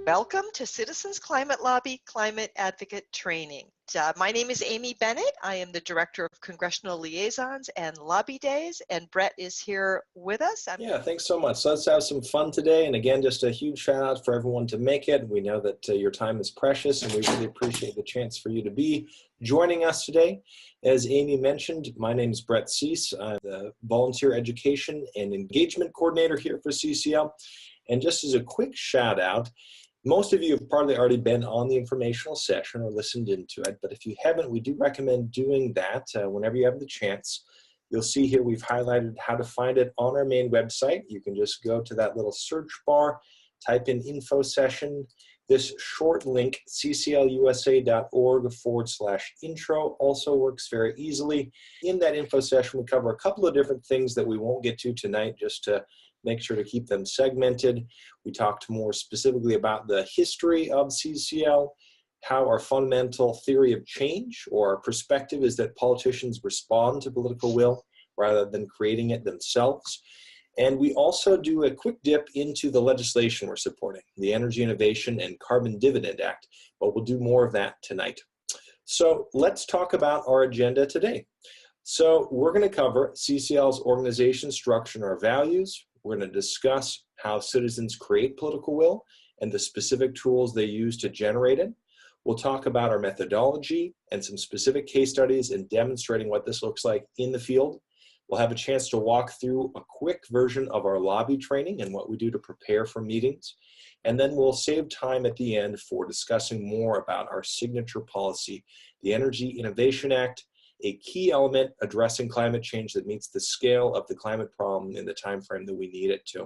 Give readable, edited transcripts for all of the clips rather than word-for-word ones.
Welcome to Citizens Climate Lobby Climate Advocate Training. My name is Amy Bennett. I am the Director of Congressional Liaisons and Lobby Days, and Brett is here with us. Yeah, thanks so much. So let's have some fun today. And again, just a huge shout out for everyone to make it. We know that your time is precious, and we really appreciate the chance for you to be joining us today. As Amy mentioned, my name is Brett Cease. I'm the Volunteer Education and Engagement Coordinator here for CCL. And just as a quick shout out, most of you have probably already been on the informational session or listened into it, but if you haven't, we do recommend doing that whenever you have the chance. You'll see here we've highlighted how to find it on our main website. You can just go to that little search bar, type in info session. This short link, cclusa.org/intro, also works very easily. In that info session, we cover a couple of different things that we won't get to tonight, just to make sure to keep them segmented. We talked more specifically about the history of CCL, how our fundamental theory of change or our perspective is that politicians respond to political will rather than creating it themselves. And we also do a quick dip into the legislation we're supporting, the Energy Innovation and Carbon Dividend Act, but we'll do more of that tonight. So let's talk about our agenda today. So we're going to cover CCL's organization structure and our values. We're going to discuss how citizens create political will and the specific tools they use to generate it. We'll talk about our methodology and some specific case studies in demonstrating what this looks like in the field. We'll have a chance to walk through a quick version of our lobby training and what we do to prepare for meetings. And then we'll save time at the end for discussing more about our signature policy, the Energy Innovation Act, a key element addressing climate change that meets the scale of the climate problem in the time frame that we need it to.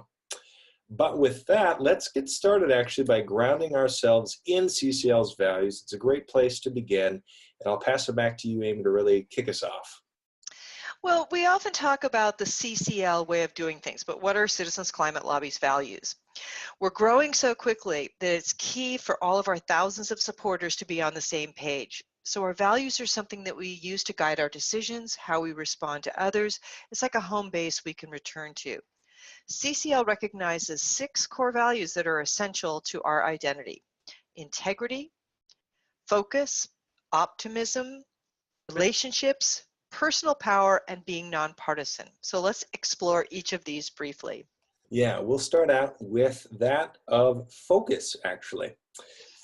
But with that, let's get started actually by grounding ourselves in CCL's values. It's a great place to begin, and I'll pass it back to you, Amy, to really kick us off. Well, we often talk about the CCL way of doing things, but what are Citizens Climate Lobby's values? We're growing so quickly that it's key for all of our thousands of supporters to be on the same page. So our values are something that we use to guide our decisions, how we respond to others. It's like a home base we can return to. CCL recognizes 6 core values that are essential to our identity: integrity, focus, optimism, relationships, personal power, and being nonpartisan. So let's explore each of these briefly. Yeah, we'll start out with that of focus, actually.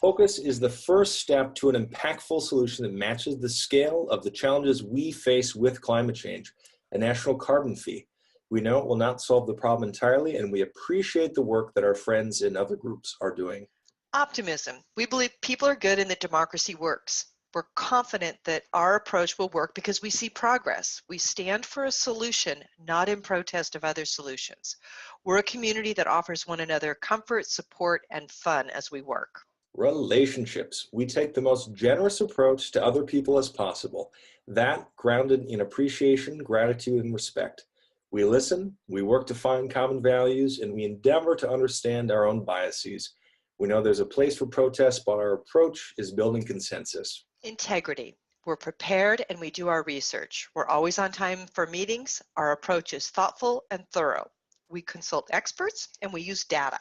Focus is the first step to an impactful solution that matches the scale of the challenges we face with climate change, a national carbon fee. We know it will not solve the problem entirely, and we appreciate the work that our friends in other groups are doing. Optimism. We believe people are good and that democracy works. We're confident that our approach will work because we see progress. We stand for a solution, not in protest of other solutions. We're a community that offers one another comfort, support, and fun as we work. Relationships. We take the most generous approach to other people as possible, that grounded in appreciation, gratitude, and respect. We listen, we work to find common values, and we endeavor to understand our own biases. We know there's a place for protest, but our approach is building consensus. Integrity. We're prepared and we do our research. We're always on time for meetings. Our approach is thoughtful and thorough. We consult experts and we use data.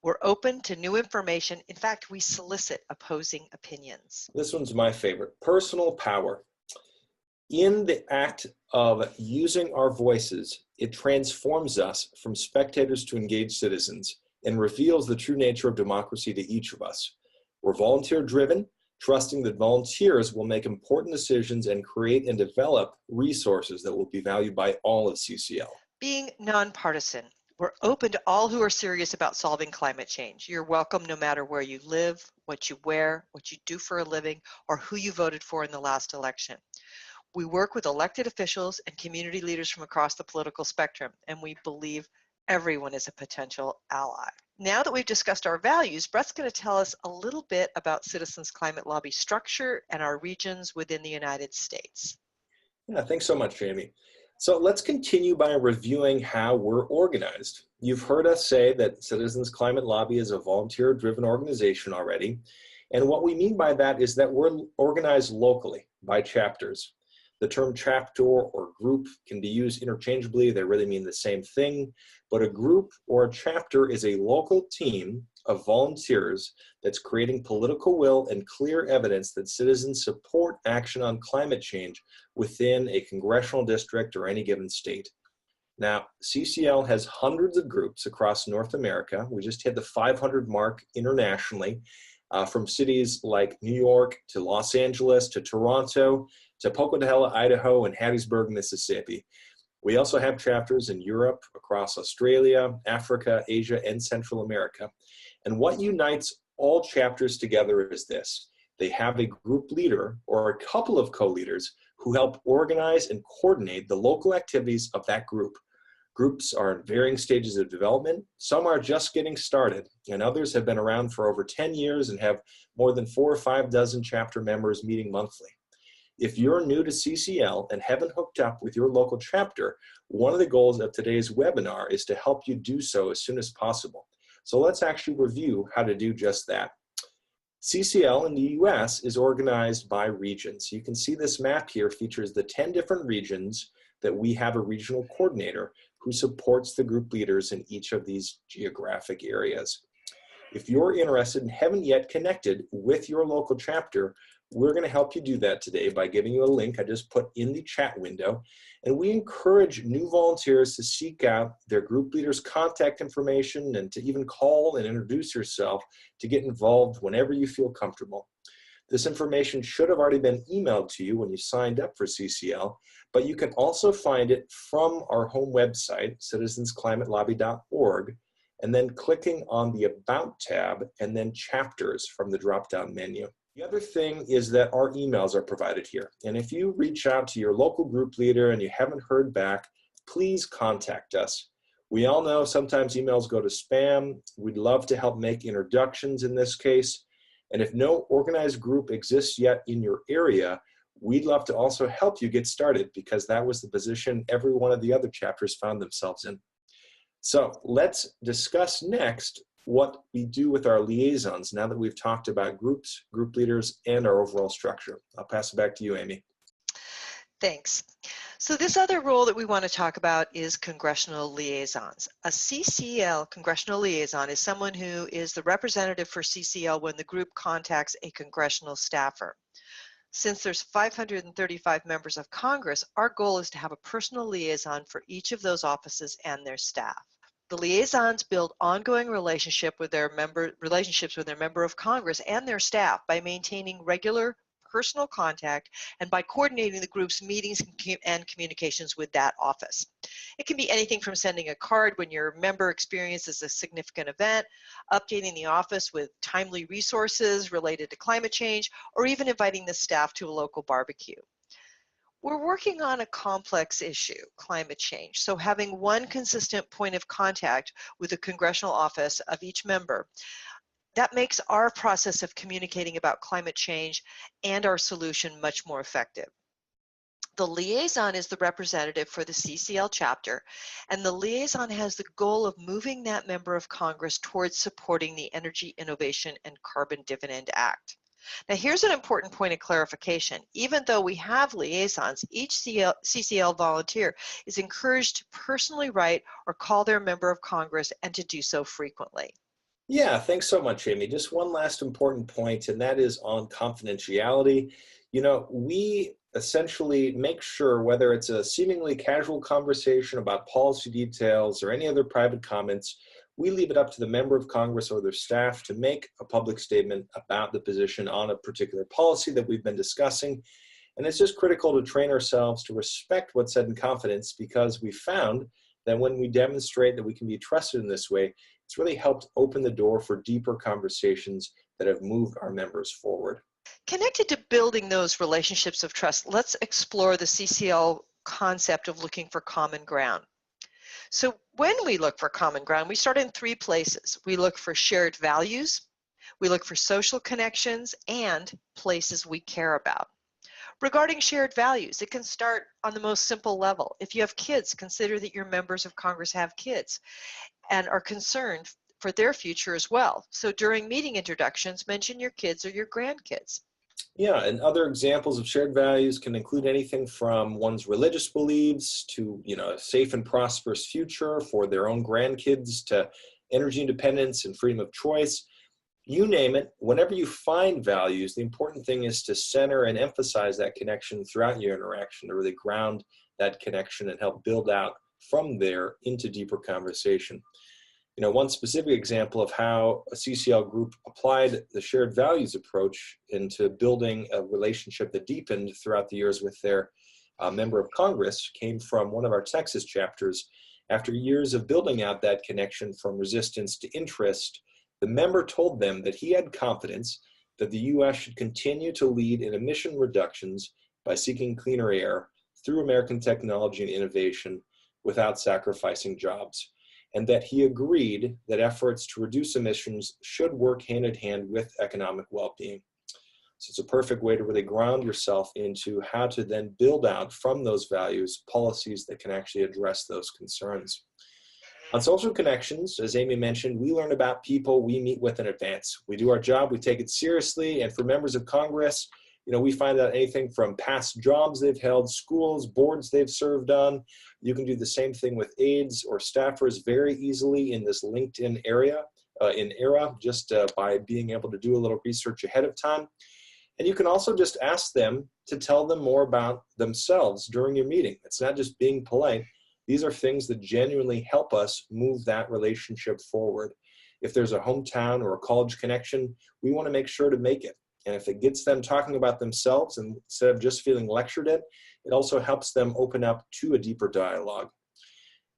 We're open to new information. In fact, we solicit opposing opinions. This one's my favorite. Personal power. In the act of using our voices, it transforms us from spectators to engaged citizens and reveals the true nature of democracy to each of us. We're volunteer-driven, trusting that volunteers will make important decisions and create and develop resources that will be valued by all of CCL. Being nonpartisan. We're open to all who are serious about solving climate change. You're welcome no matter where you live, what you wear, what you do for a living, or who you voted for in the last election. We work with elected officials and community leaders from across the political spectrum, and we believe everyone is a potential ally. Now that we've discussed our values, Brett's going to tell us a little bit about Citizens Climate Lobby structure and our regions within the United States. Yeah, thanks so much, Jamie. So let's continue by reviewing how we're organized. You've heard us say that Citizens Climate Lobby is a volunteer-driven organization already. And what we mean by that is that we're organized locally by chapters. The term chapter or group can be used interchangeably. They really mean the same thing. But a group or a chapter is a local team of volunteers that's creating political will and clear evidence that citizens support action on climate change within a congressional district or any given state. Now, CCL has hundreds of groups across North America. We just hit the 500 mark internationally, from cities like New York to Los Angeles to Toronto to Pocatello, Idaho, and Hattiesburg, Mississippi. We also have chapters in Europe, across Australia, Africa, Asia, and Central America. And what unites all chapters together is this. They have a group leader or a couple of co-leaders who help organize and coordinate the local activities of that group. Groups are in varying stages of development. Some are just getting started, and others have been around for over 10 years and have more than 4 or 5 dozen chapter members meeting monthly. If you're new to CCL and haven't hooked up with your local chapter, one of the goals of today's webinar is to help you do so as soon as possible. So let's actually review how to do just that. CCL in the US is organized by regions. You can see this map here features the 10 different regions that we have a regional coordinator who supports the group leaders in each of these geographic areas. If you're interested and haven't yet connected with your local chapter, we're going to help you do that today by giving you a link I just put in the chat window. And we encourage new volunteers to seek out their group leaders' contact information and to even call and introduce yourself to get involved whenever you feel comfortable. This information should have already been emailed to you when you signed up for CCL, but you can also find it from our home website, citizensclimatelobby.org, and then clicking on the About tab and then Chapters from the drop-down menu. The other thing is that our emails are provided here. And if you reach out to your local group leader and you haven't heard back, please contact us. We all know sometimes emails go to spam. We'd love to help make introductions in this case. And if no organized group exists yet in your area, we'd love to also help you get started, because that was the position every one of the other chapters found themselves in. So let's discuss next what we do with our liaisons now that we've talked about groups, group leaders, and our overall structure. I'll pass it back to you, Amy. Thanks. So this other role that we want to talk about is congressional liaisons. A CCL congressional liaison is someone who is the representative for CCL when the group contacts a congressional staffer. Since there's 535 members of Congress, our goal is to have a personal liaison for each of those offices and their staff. The liaisons build ongoing relationships with their member of Congress and their staff by maintaining regular personal contact and by coordinating the group's meetings and communications with that office. It can be anything from sending a card when your member experiences a significant event, updating the office with timely resources related to climate change, or even inviting the staff to a local barbecue. We're working on a complex issue, climate change, so having one consistent point of contact with the congressional office of each member, that makes our process of communicating about climate change and our solution much more effective. The liaison is the representative for the CCL chapter, and the liaison has the goal of moving that member of Congress towards supporting the Energy Innovation and Carbon Dividend Act. Now, here's an important point of clarification. Even though we have liaisons, each CCL volunteer is encouraged to personally write or call their member of Congress and to do so frequently. Yeah, thanks so much, Amy. Just one last important point, and that is on confidentiality. You know, we essentially make sure, whether it's a seemingly casual conversation about policy details or any other private comments, we leave it up to the member of Congress or their staff to make a public statement about the position on a particular policy that we've been discussing. And it's just critical to train ourselves to respect what's said in confidence, because we found that when we demonstrate that we can be trusted in this way, it's really helped open the door for deeper conversations that have moved our members forward. Connected to building those relationships of trust, let's explore the CCL concept of looking for common ground. So when we look for common ground, we start in 3 places. We look for shared values, we look for social connections, and places we care about. Regarding shared values, it can start on the most simple level. If you have kids, consider that your members of Congress have kids and are concerned for their future as well. So during meeting introductions, mention your kids or your grandkids. Yeah, and other examples of shared values can include anything from one's religious beliefs to, a safe and prosperous future for their own grandkids, to energy independence and freedom of choice. You name it, whenever you find values, the important thing is to center and emphasize that connection throughout your interaction to really ground that connection and help build out from there into deeper conversation. One specific example of how a CCL group applied the shared values approach into building a relationship that deepened throughout the years with their member of Congress came from one of our Texas chapters. After years of building out that connection from resistance to interest, the member told them that he had confidence that the U.S. should continue to lead in emission reductions by seeking cleaner air through American technology and innovation without sacrificing jobs, and that he agreed that efforts to reduce emissions should work hand in hand with economic well-being. So it's a perfect way to really ground yourself into how to then build out from those values policies that can actually address those concerns. On social connections, as Amy mentioned, we learn about people we meet with in advance. We do our job, we take it seriously, and for members of Congress, we find out anything from past jobs they've held, schools, boards they've served on. You can do the same thing with aides or staffers very easily in this LinkedIn era, just by being able to do a little research ahead of time. And you can also just ask them to tell them more about themselves during your meeting. It's not just being polite. These are things that genuinely help us move that relationship forward. If there's a hometown or a college connection, we want to make sure to make it. And if it gets them talking about themselves instead of just feeling lectured at, it also helps them open up to a deeper dialogue.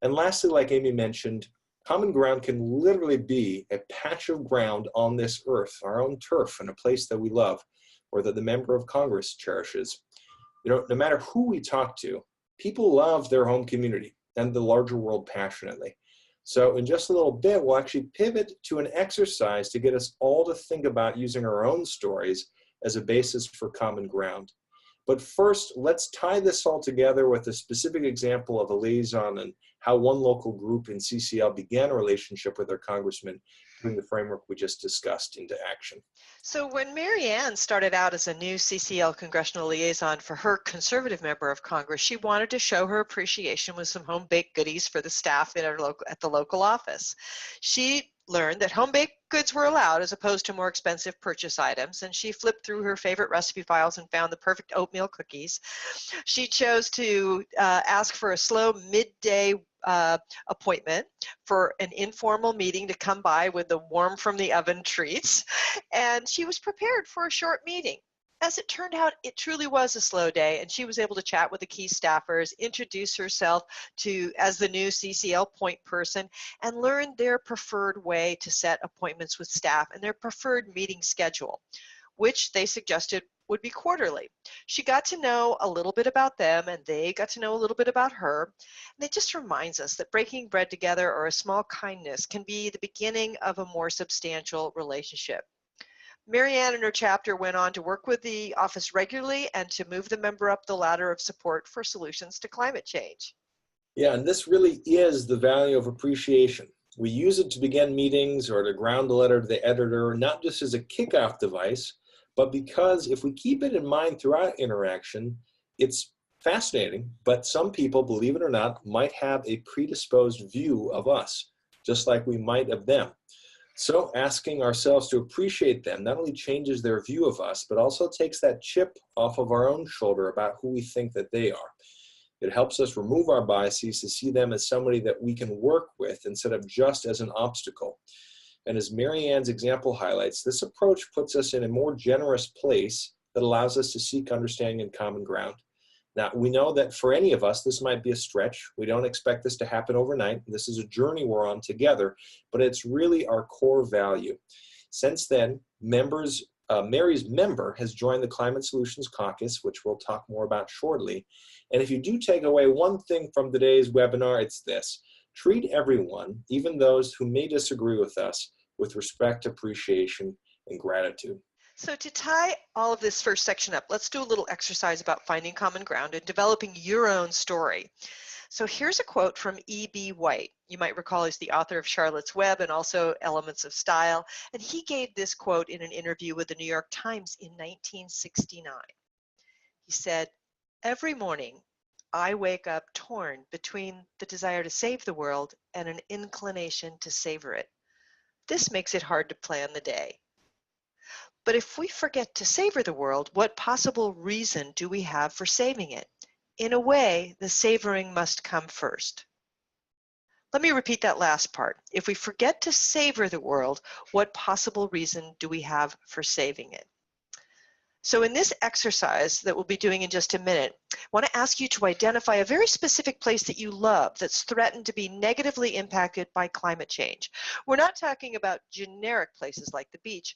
And lastly, like Amy mentioned, common ground can literally be a patch of ground on this earth, our own turf, and a place that we love, or that the member of Congress cherishes. No matter who we talk to, people love their home community and the larger world passionately. So in just a little bit, we'll actually pivot to an exercise to get us all to think about using our own stories as a basis for common ground. But first, let's tie this all together with a specific example of a liaison and how one local group in CCL began a relationship with their congressman, putting the framework we just discussed into action. So when Mary Ann started out as a new CCL Congressional Liaison for her conservative member of Congress, she wanted to show her appreciation with some home-baked goodies for the staff at the local office. She learned that home-baked goods were allowed as opposed to more expensive purchase items, and she flipped through her favorite recipe files and found the perfect oatmeal cookies. She chose to ask for a slow midday appointment for an informal meeting to come by with the warm from the oven treats, and she was prepared for a short meeting. As it turned out, it truly was a slow day, and she was able to chat with the key staffers, introduce herself as the new CCL point person, and learn their preferred way to set appointments with staff and their preferred meeting schedule, which they suggested would be quarterly. She got to know a little bit about them, and they got to know a little bit about her. And it just reminds us that breaking bread together or a small kindness can be the beginning of a more substantial relationship. Mary Ann and her chapter went on to work with the office regularly and to move the member up the ladder of support for solutions to climate change. Yeah, and this really is the value of appreciation. We use it to begin meetings or to ground a letter to the editor, not just as a kickoff device, but because if we keep it in mind throughout interaction, it's fascinating, but some people, believe it or not, might have a predisposed view of us, just like we might of them. So asking ourselves to appreciate them not only changes their view of us, but also takes that chip off of our own shoulder about who we think that they are. It helps us remove our biases to see them as somebody that we can work with instead of just as an obstacle. And as Mary Ann's example highlights, this approach puts us in a more generous place that allows us to seek understanding and common ground. Now, we know that for any of us, this might be a stretch. We don't expect this to happen overnight. This is a journey we're on together, but it's really our core value. Since then, Mary's member has joined the Climate Solutions Caucus, which we'll talk more about shortly. And if you do take away one thing from today's webinar, it's this: treat everyone, even those who may disagree with us, with respect, appreciation, and gratitude. So to tie all of this first section up, let's do a little exercise about finding common ground and developing your own story. So here's a quote from E.B. White. You might recall he's the author of Charlotte's Web and also Elements of Style. And he gave this quote in an interview with the New York Times in 1969. He said, "Every morning, I wake up torn between the desire to save the world and an inclination to savor it. This makes it hard to plan the day. But if we forget to savor the world, what possible reason do we have for saving it? In a way, the savoring must come first. Let me repeat that last part. If we forget to savor the world, what possible reason do we have for saving it? So in this exercise that we'll be doing in just a minute, I want to ask you to identify a very specific place that you love that's threatened to be negatively impacted by climate change. We're not talking about generic places like the beach,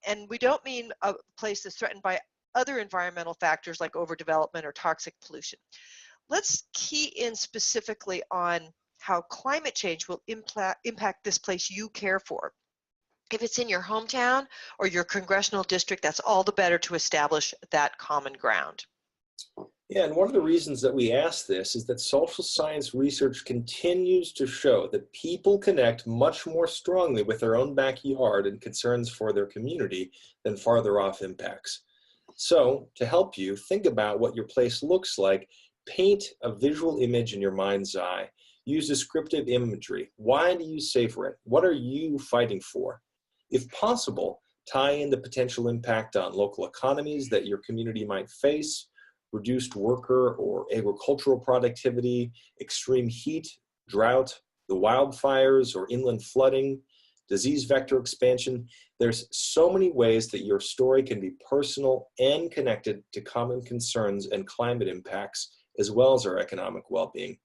and we don't mean a place that's threatened by other environmental factors like overdevelopment or toxic pollution. Let's key in specifically on how climate change will impact this place you care for. If it's in your hometown or your congressional district, that's all the better to establish that common ground. Yeah, and one of the reasons that we ask this is that social science research continues to show that people connect much more strongly with their own backyard and concerns for their community than farther off impacts. So, to help you think about what your place looks like, paint a visual image in your mind's eye. Use descriptive imagery. Why do you savor it? What are you fighting for? If possible, tie in the potential impact on local economies that your community might face, reduced worker or agricultural productivity, extreme heat, drought, the wildfires or inland flooding, disease vector expansion. There's so many ways that your story can be personal and connected to common concerns and climate impacts, as well as our economic well-being.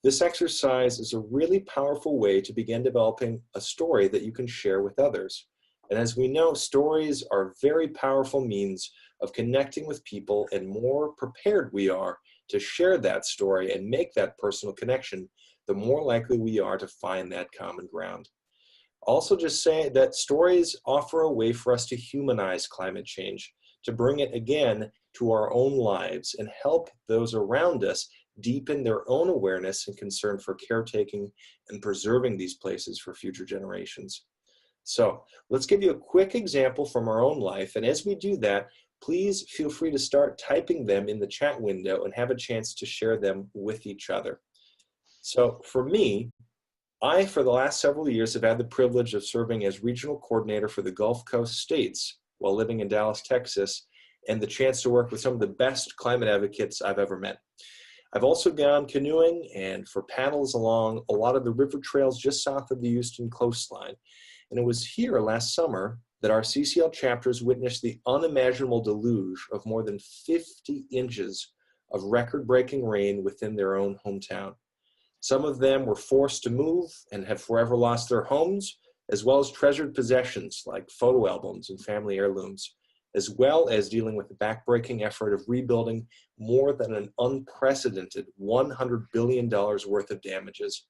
This exercise is a really powerful way to begin developing a story that you can share with others. And as we know, stories are very powerful means of connecting with people, and more prepared we are to share that story and make that personal connection, the more likely we are to find that common ground. Also, just say that stories offer a way for us to humanize climate change, to bring it again to our own lives and help those around us deepen their own awareness and concern for caretaking and preserving these places for future generations. So let's give you a quick example from our own life, and as we do that, please feel free to start typing them in the chat window and have a chance to share them with each other. So for me, for the last several years, have had the privilege of serving as regional coordinator for the Gulf Coast states while living in Dallas, Texas, and the chance to work with some of the best climate advocates I've ever met. I've also gone canoeing and for paddles along a lot of the river trails just south of the Houston coastline. And it was here last summer that our CCL chapters witnessed the unimaginable deluge of more than 50 inches of record-breaking rain within their own hometown. Some of them were forced to move and have forever lost their homes, as well as treasured possessions like photo albums and family heirlooms, as well as dealing with the backbreaking effort of rebuilding more than an unprecedented $100 billion worth of damages.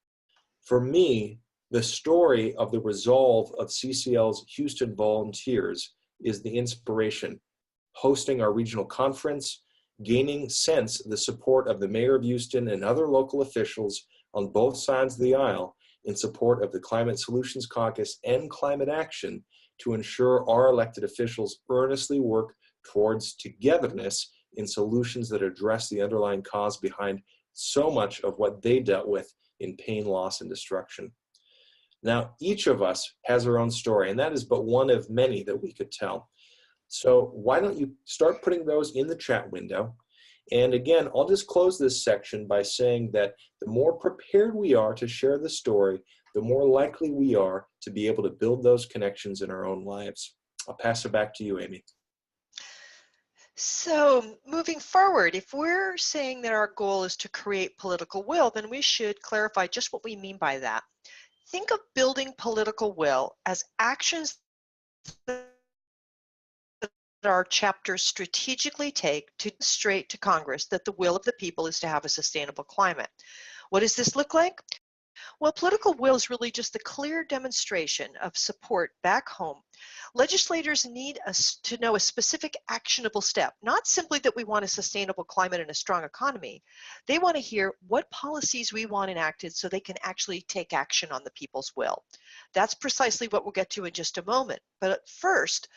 For me, the story of the resolve of CCL's Houston volunteers is the inspiration. Hosting our regional conference, gaining the support of the mayor of Houston and other local officials on both sides of the aisle in support of the Climate Solutions Caucus and climate action to ensure our elected officials earnestly work towards togetherness in solutions that address the underlying cause behind so much of what they dealt with in pain, loss, and destruction. Now, each of us has our own story, and that is but one of many that we could tell. So why don't you start putting those in the chat window? And again, I'll just close this section by saying that the more prepared we are to share the story, the more likely we are to be able to build those connections in our own lives. I'll pass it back to you, Amy. So moving forward, if we're saying that our goal is to create political will, then we should clarify just what we mean by that. Think of building political will as actions that our chapters strategically take to demonstrate to Congress that the will of the people is to have a sustainable climate. What does this look like? Well, political will is really just the clear demonstration of support back home. Legislators need us to know a specific actionable step, not simply that we want a sustainable climate and a strong economy. They want to hear what policies we want enacted so they can actually take action on the people's will. That's precisely what we'll get to in just a moment. But first,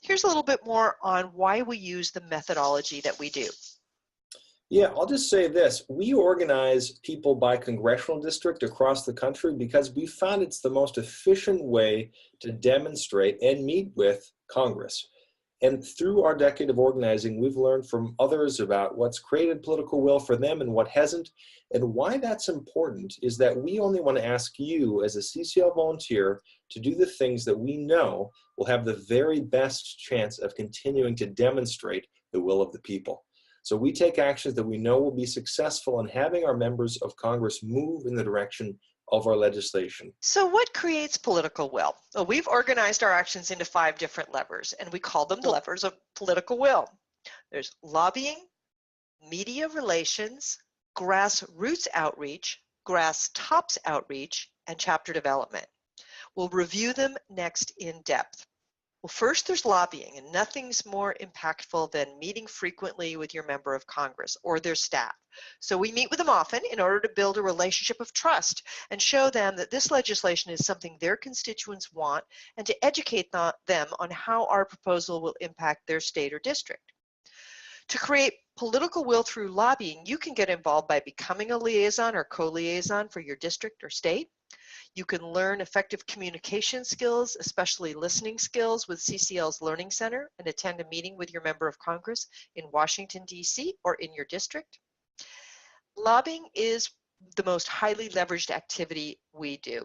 here's a little bit more on why we use the methodology that we do. Yeah, I'll just say this. We organize people by congressional district across the country because we found it's the most efficient way to demonstrate and meet with Congress. And through our decade of organizing, we've learned from others about what's created political will for them and what hasn't. And why that's important is that we only want to ask you as a CCL volunteer to do the things that we know will have the very best chance of continuing to demonstrate the will of the people. So we take actions that we know will be successful in having our members of Congress move in the direction of our legislation. So what creates political will? Well, we've organized our actions into 5 different levers, and we call them the levers of political will. There's lobbying, media relations, grassroots outreach, grass tops outreach, and chapter development. We'll review them next in depth. Well, first there's lobbying, and nothing's more impactful than meeting frequently with your member of Congress or their staff. So we meet with them often in order to build a relationship of trust and show them that this legislation is something their constituents want, and to educate them on how our proposal will impact their state or district. To create political will through lobbying, you can get involved by becoming a liaison or co-liaison for your district or state. You can learn effective communication skills, especially listening skills, with CCL's Learning Center, and attend a meeting with your member of Congress in Washington, D.C. or in your district. Lobbying is the most highly leveraged activity we do.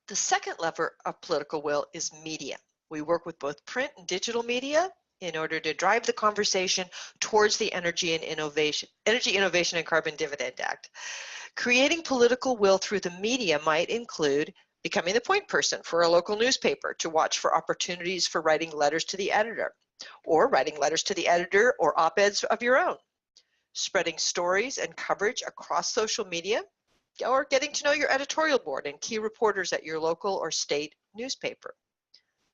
The second lever of political will is media. We work with both print and digital media in order to drive the conversation towards the Energy Innovation and Carbon Dividend Act. Creating political will through the media might include becoming the point person for a local newspaper to watch for opportunities for writing letters to the editor, or writing letters to the editor or op-eds of your own, spreading stories and coverage across social media, or getting to know your editorial board and key reporters at your local or state newspaper.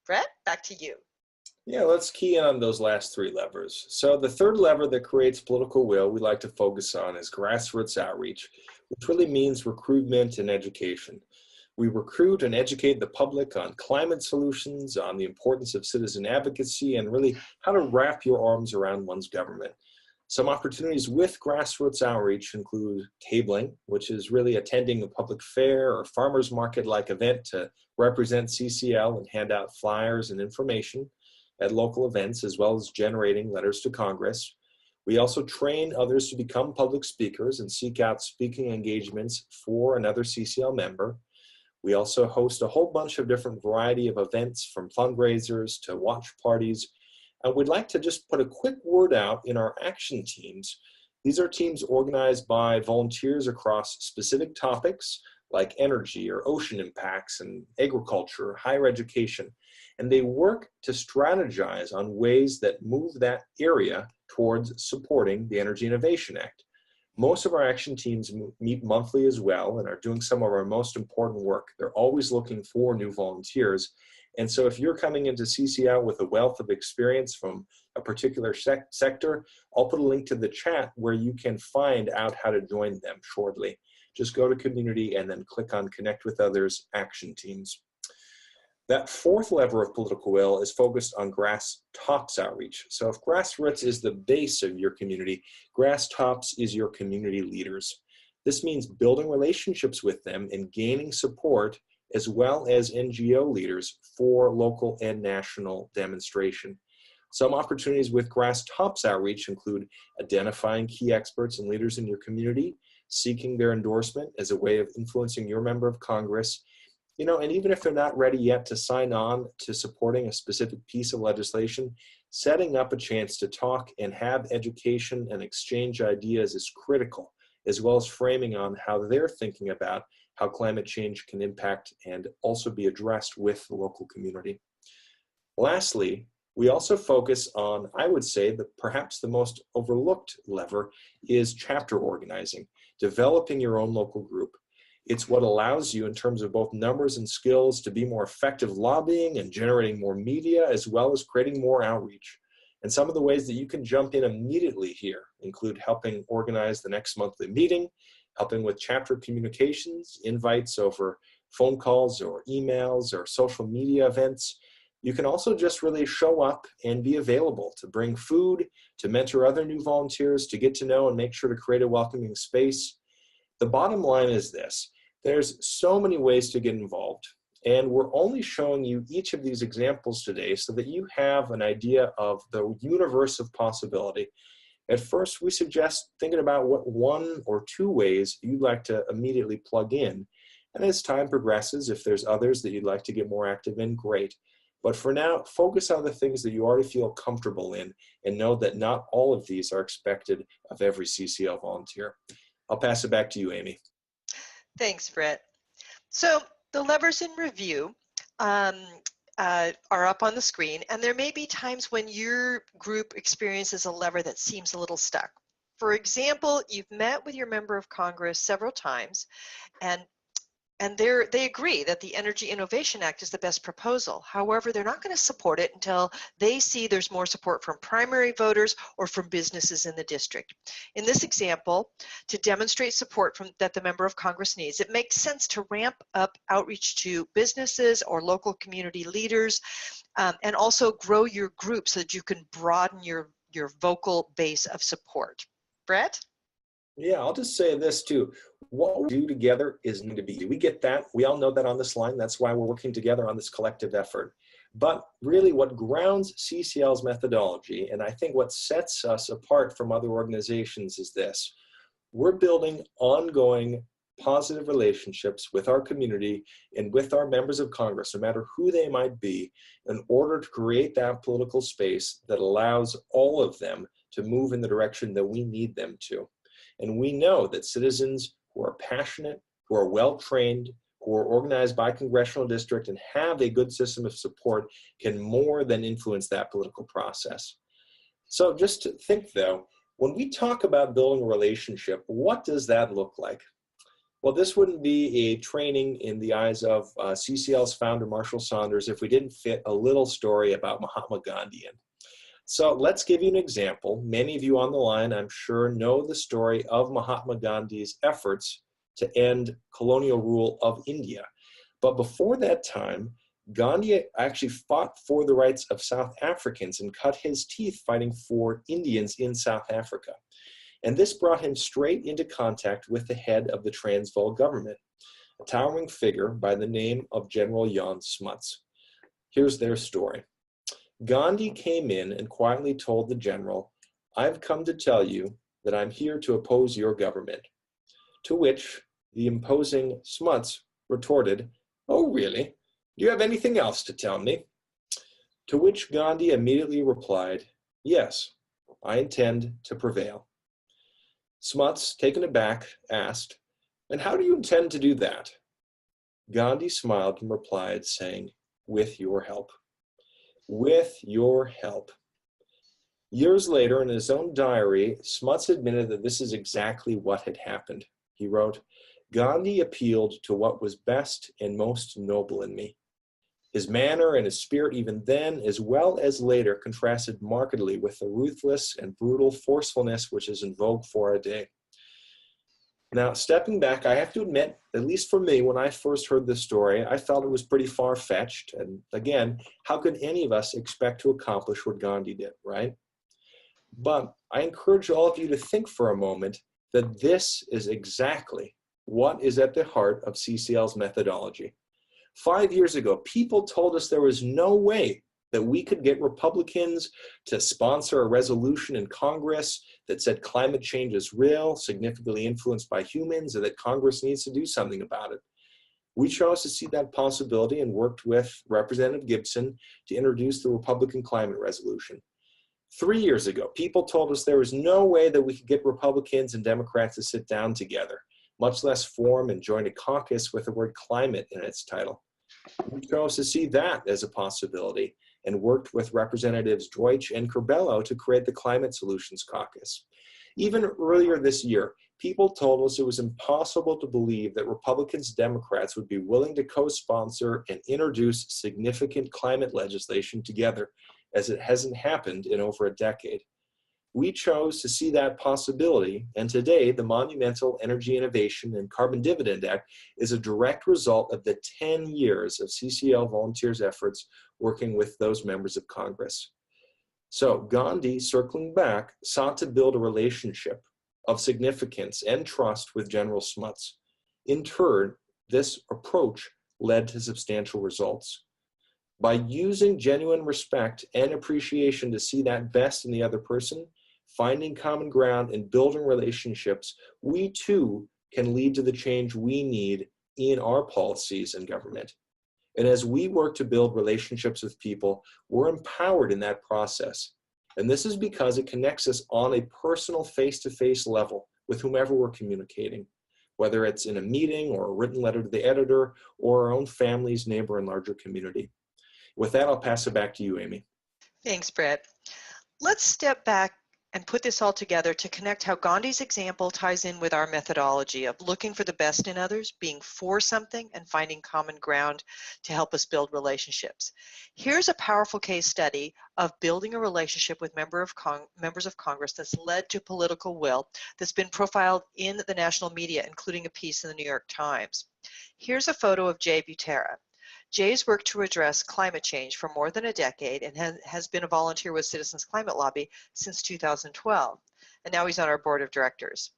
Brett, back to you. Yeah, let's key in on those last 3 levers. So the third lever that creates political will we like to focus on is grassroots outreach, which really means recruitment and education. We recruit and educate the public on climate solutions, on the importance of citizen advocacy, and really how to wrap your arms around one's government. Some opportunities with grassroots outreach include tabling, which is really attending a public fair or farmers market-like event to represent CCL and hand out flyers and information at local events, as well as generating letters to Congress. We also train others to become public speakers and seek out speaking engagements for another CCL member. We also host a whole bunch of different variety of events, from fundraisers to watch parties. And we'd like to just put a quick word out in our action teams. These are teams organized by volunteers across specific topics like energy or ocean impacts and agriculture, higher education. And they work to strategize on ways that move that area towards supporting the Energy Innovation Act. Most of our action teams meet monthly as well and are doing some of our most important work. They're always looking for new volunteers. And so if you're coming into CCL with a wealth of experience from a particular sector, I'll put a link to the chat where you can find out how to join them shortly. Just go to community and then click on Connect with Others Action Teams. That fourth lever of political will is focused on grass tops outreach. So if grassroots is the base of your community, grass tops is your community leaders. This means building relationships with them and gaining support, as well as NGO leaders for local and national demonstration. Some opportunities with grass tops outreach include identifying key experts and leaders in your community, seeking their endorsement as a way of influencing your member of Congress, and even if they're not ready yet to sign on to supporting a specific piece of legislation, setting up a chance to talk and have education and exchange ideas is critical, as well as framing on how they're thinking about how climate change can impact and also be addressed with the local community. Lastly, we also focus on, I would say, perhaps the most overlooked lever is chapter organizing, developing your own local group. It's what allows you, in terms of both numbers and skills, to be more effective lobbying and generating more media, as well as creating more outreach. And some of the ways that you can jump in immediately here include helping organize the next monthly meeting, helping with chapter communications, invites over phone calls or emails or social media events, You can also just really show up and be available to bring food, to mentor other new volunteers, to get to know and make sure to create a welcoming space. The bottom line is this: there's so many ways to get involved, and we're only showing you each of these examples today so that you have an idea of the universe of possibility. At first, we suggest thinking about what one or two ways you'd like to immediately plug in. And as time progresses, if there's others that you'd like to get more active in, great. But for now, focus on the things that you already feel comfortable in, and know that not all of these are expected of every CCL volunteer. I'll pass it back to you, Amy. Thanks, Brett. So the levers in review are up on the screen, and there may be times when your group experiences a lever that seems a little stuck. For example, you've met with your member of Congress several times, and they agree that the Energy Innovation Act is the best proposal. However, they're not going to support it until they see there's more support from primary voters or from businesses in the district. In this example, to demonstrate support that the member of Congress needs, it makes sense to ramp up outreach to businesses or local community leaders, and also grow your group so that you can broaden your vocal base of support. Brett? Yeah, I'll just say this too. What we do together is need to be. We get that. We all know that on this line. That's why we're working together on this collective effort. But really what grounds CCL's methodology, and I think what sets us apart from other organizations, is this: we're building ongoing positive relationships with our community and with our members of Congress, no matter who they might be, in order to create that political space that allows all of them to move in the direction that we need them to. And we know that citizens who are passionate, who are well-trained, who are organized by congressional district and have a good system of support can more than influence that political process. So just to think though, when we talk about building a relationship, what does that look like? Well, this wouldn't be a training in the eyes of CCL's founder, Marshall Saunders, if we didn't fit a little story about Mahatma Gandhi in. So let's give you an example. Many of you on the line, I'm sure, know the story of Mahatma Gandhi's efforts to end colonial rule of India. But before that time, Gandhi actually fought for the rights of South Africans and cut his teeth fighting for Indians in South Africa. And this brought him straight into contact with the head of the Transvaal government, a towering figure by the name of General Jan Smuts. Here's their story. Gandhi came in and quietly told the general, "I've come to tell you that I'm here to oppose your government." To which the imposing Smuts retorted, "Oh, really? Do you have anything else to tell me?" To which Gandhi immediately replied, "Yes, I intend to prevail." Smuts, taken aback, asked, "And how do you intend to do that?" Gandhi smiled and replied, saying, "With your help. With your help." Years later, in his own diary, Smuts admitted that this is exactly what had happened. He wrote, "Gandhi appealed to what was best and most noble in me. His manner and his spirit even then, as well as later, contrasted markedly with the ruthless and brutal forcefulness which is in vogue for our day." Now, stepping back, I have to admit, at least for me, when I first heard this story, I felt it was pretty far-fetched. And again, how could any of us expect to accomplish what Gandhi did, right? But I encourage all of you to think for a moment that this is exactly what is at the heart of CCL's methodology. 5 years ago, people told us there was no way that we could get Republicans to sponsor a resolution in Congress that said climate change is real, significantly influenced by humans, and that Congress needs to do something about it. We chose to see that possibility and worked with Representative Gibson to introduce the Republican Climate Resolution. 3 years ago, people told us there was no way that we could get Republicans and Democrats to sit down together, much less form and join a caucus with the word climate in its title. We chose to see that as a possibility and worked with Representatives Deutsch and Curbelo to create the Climate Solutions Caucus. Even earlier this year, people told us it was impossible to believe that Republicans and Democrats would be willing to co-sponsor and introduce significant climate legislation together, as it hasn't happened in over a decade. We chose to see that possibility, and today the monumental Energy Innovation and Carbon Dividend Act is a direct result of the 10 years of CCL volunteers' efforts working with those members of Congress. So Gandhi, circling back, sought to build a relationship of significance and trust with General Smuts. In turn, this approach led to substantial results. By using genuine respect and appreciation to see that best in the other person, finding common ground and building relationships, we too can lead to the change we need in our policies and government. And as we work to build relationships with people, we're empowered in that process. And this is because it connects us on a personal face-to-face level with whomever we're communicating, whether it's in a meeting or a written letter to the editor or our own families, neighbor, and larger community. With that, I'll pass it back to you, Amy. Thanks, Brett. Let's step back and put this all together to connect how Gandhi's example ties in with our methodology of looking for the best in others, being for something, and finding common ground to help us build relationships. Here's a powerful case study of building a relationship with members of Congress that's led to political will that's been profiled in the national media, including a piece in the New York Times. Here's a photo of Jay Butera. Jay's worked to address climate change for more than a decade and has been a volunteer with Citizens Climate Lobby since 2012, and now he's on our board of directors.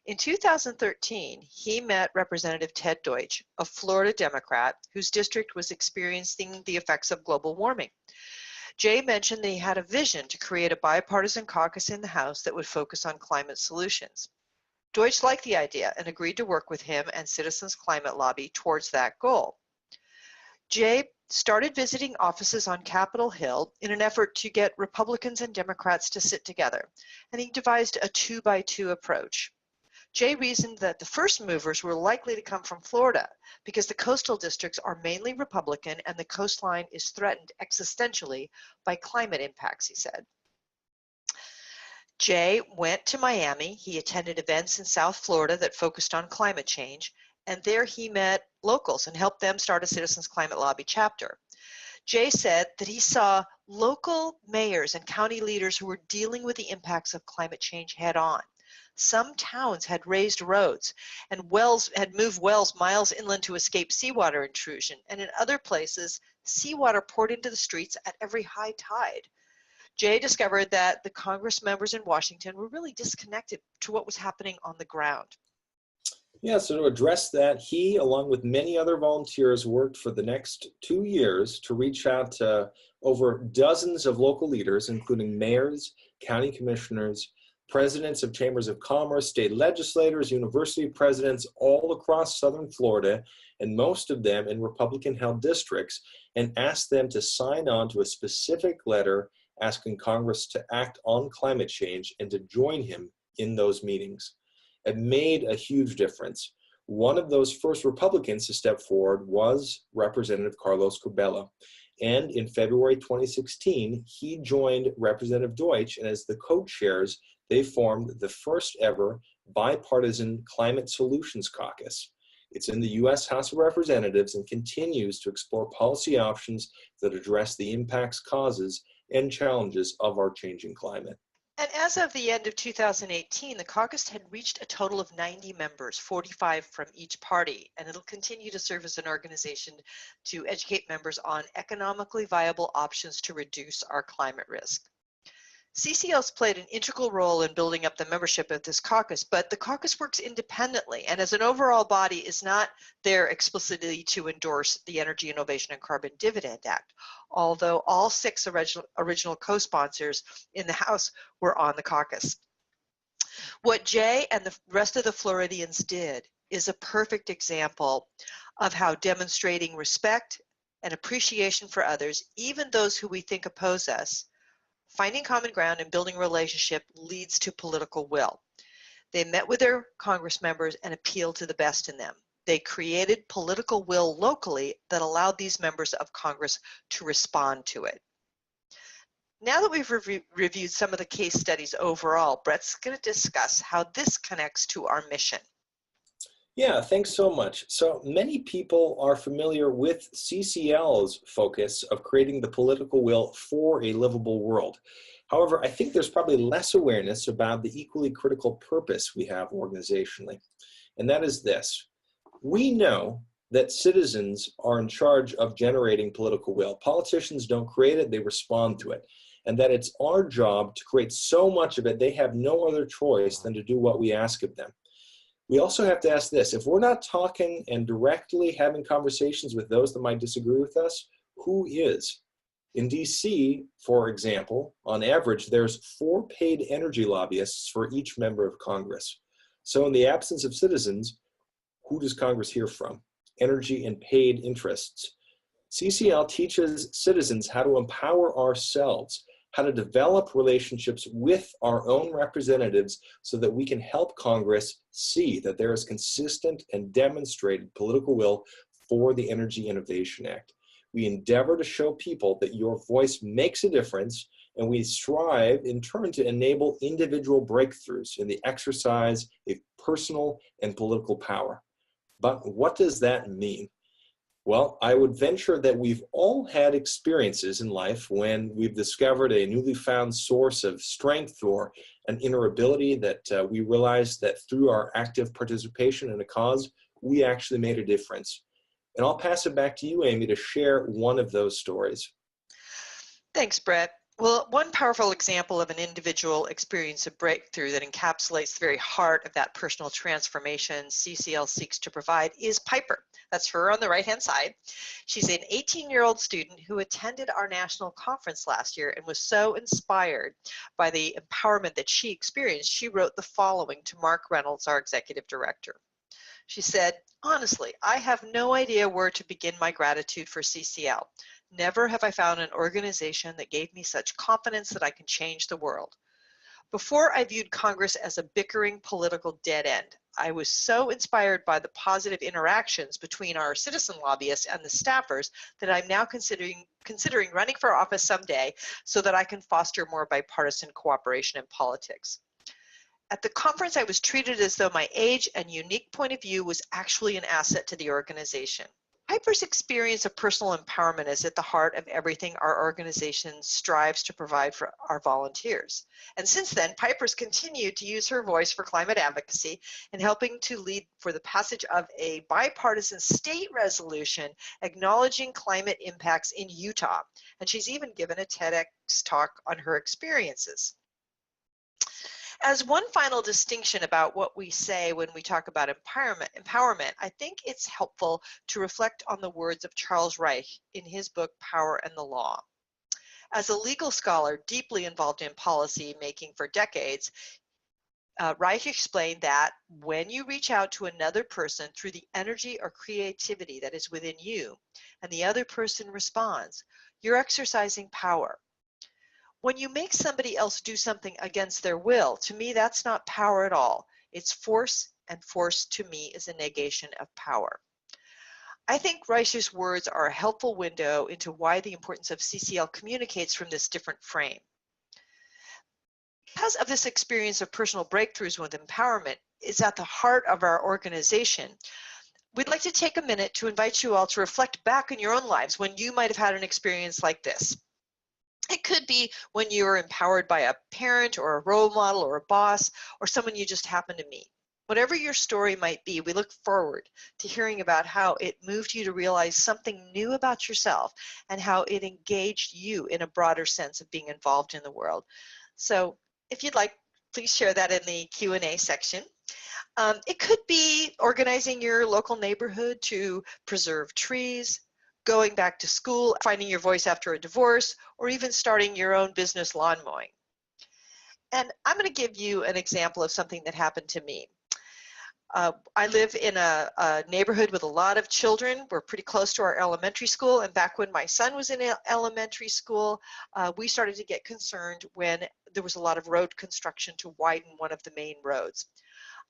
In 2013, he met Representative Ted Deutsch, a Florida Democrat whose district was experiencing the effects of global warming. Jay mentioned that he had a vision to create a bipartisan caucus in the House that would focus on climate solutions. Deutsch liked the idea and agreed to work with him and Citizens Climate Lobby towards that goal. Jay started visiting offices on Capitol Hill in an effort to get Republicans and Democrats to sit together, and he devised a 2-by-2 approach. Jay reasoned that the first movers were likely to come from Florida because the coastal districts are mainly Republican and the coastline is threatened existentially by climate impacts, he said. Jay went to Miami. He attended events in South Florida that focused on climate change, and there he met locals and helped them start a Citizens Climate Lobby chapter. Jay said that he saw local mayors and county leaders who were dealing with the impacts of climate change head on. Some towns had raised roads and had moved wells miles inland to escape seawater intrusion, and in other places, seawater poured into the streets at every high tide. Jay discovered that the Congress members in Washington were really disconnected to what was happening on the ground. Yeah, so to address that, he, along with many other volunteers, worked for the next 2 years to reach out to over dozens of local leaders, including mayors, county commissioners, presidents of chambers of commerce, state legislators, university presidents, all across southern Florida, and most of them in Republican-held districts, and asked them to sign on to a specific letter asking Congress to act on climate change and to join him in those meetings. It made a huge difference. One of those first Republicans to step forward was Representative Carlos Curbelo. And in February 2016, he joined Representative Deutsch, and as the co-chairs, they formed the first ever bipartisan Climate Solutions Caucus. It's in the U.S. House of Representatives and continues to explore policy options that address the impacts, causes, and challenges of our changing climate. And as of the end of 2018, the caucus had reached a total of 90 members, 45 from each party, and it'll continue to serve as an organization to educate members on economically viable options to reduce our climate risk. CCL's played an integral role in building up the membership of this caucus, but the caucus works independently and as an overall body is not there explicitly to endorse the Energy Innovation and Carbon Dividend Act, although all 6 original co-sponsors in the House were on the caucus. What Jay and the rest of the Floridians did is a perfect example of how demonstrating respect and appreciation for others, even those who we think oppose us, finding common ground and building a relationship leads to political will. They met with their Congress members and appealed to the best in them. They created political will locally that allowed these members of Congress to respond to it. Now that we've reviewed some of the case studies overall, Brett's going to discuss how this connects to our mission. Yeah, thanks so much. So many people are familiar with CCL's focus of creating the political will for a livable world. However, I think there's probably less awareness about the equally critical purpose we have organizationally, and that is this. We know that citizens are in charge of generating political will. Politicians don't create it, they respond to it. And that it's our job to create so much of it, they have no other choice than to do what we ask of them. We also have to ask this, if we're not talking and directly having conversations with those that might disagree with us, who is? In DC, for example, on average, there's 4 paid energy lobbyists for each member of Congress. So in the absence of citizens, who does Congress hear from? Energy and paid interests. CCL teaches citizens how to empower ourselves, how to develop relationships with our own representatives so that we can help Congress see that there is consistent and demonstrated political will for the Energy Innovation Act. We endeavor to show people that your voice makes a difference, and we strive in turn to enable individual breakthroughs in the exercise of personal and political power. But what does that mean? Well, I would venture that we've all had experiences in life when we've discovered a newly found source of strength or an inner ability that we realized that through our active participation in a cause, we actually made a difference. And I'll pass it back to you, Amy, to share one of those stories. Thanks, Brett. Well, one powerful example of an individual experience of breakthrough that encapsulates the very heart of that personal transformation CCL seeks to provide is Piper. That's her on the right-hand side. She's an 18-year-old student who attended our national conference last year and was so inspired by the empowerment that she experienced, she wrote the following to Mark Reynolds, our executive director. She said, "Honestly, I have no idea where to begin my gratitude for CCL. Never have I found an organization that gave me such confidence that I can change the world. Before, I viewed Congress as a bickering political dead end. I was so inspired by the positive interactions between our citizen lobbyists and the staffers that I'm now considering running for office someday so that I can foster more bipartisan cooperation in politics. At the conference, I was treated as though my age and unique point of view was actually an asset to the organization." Piper's experience of personal empowerment is at the heart of everything our organization strives to provide for our volunteers. And since then, Piper's continued to use her voice for climate advocacy and helping to lead for the passage of a bipartisan state resolution acknowledging climate impacts in Utah. And she's even given a TEDx talk on her experiences. As one final distinction about what we say when we talk about empowerment, I think it's helpful to reflect on the words of Charles Reich in his book, Power and the Law. As a legal scholar deeply involved in policy making for decades, Reich explained that when you reach out to another person through the energy or creativity that is within you, and the other person responds, you're exercising power. When you make somebody else do something against their will, to me, that's not power at all. It's force, and force to me is a negation of power. I think Reich's words are a helpful window into why the importance of CCL communicates from this different frame. Because of this experience of personal breakthroughs with empowerment is at the heart of our organization, we'd like to take a minute to invite you all to reflect back in your own lives when you might have had an experience like this. It could be when you were empowered by a parent or a role model or a boss or someone you just happened to meet. Whatever your story might be, we look forward to hearing about how it moved you to realize something new about yourself and how it engaged you in a broader sense of being involved in the world. So if you'd like, please share that in the Q&A section. It could be organizing your local neighborhood to preserve trees, going back to school, finding your voice after a divorce, or even starting your own business lawn mowing. And I'm going to give you an example of something that happened to me. I live in a neighborhood with a lot of children. We're pretty close to our elementary school, and back when my son was in elementary school, we started to get concerned when there was a lot of road construction to widen one of the main roads.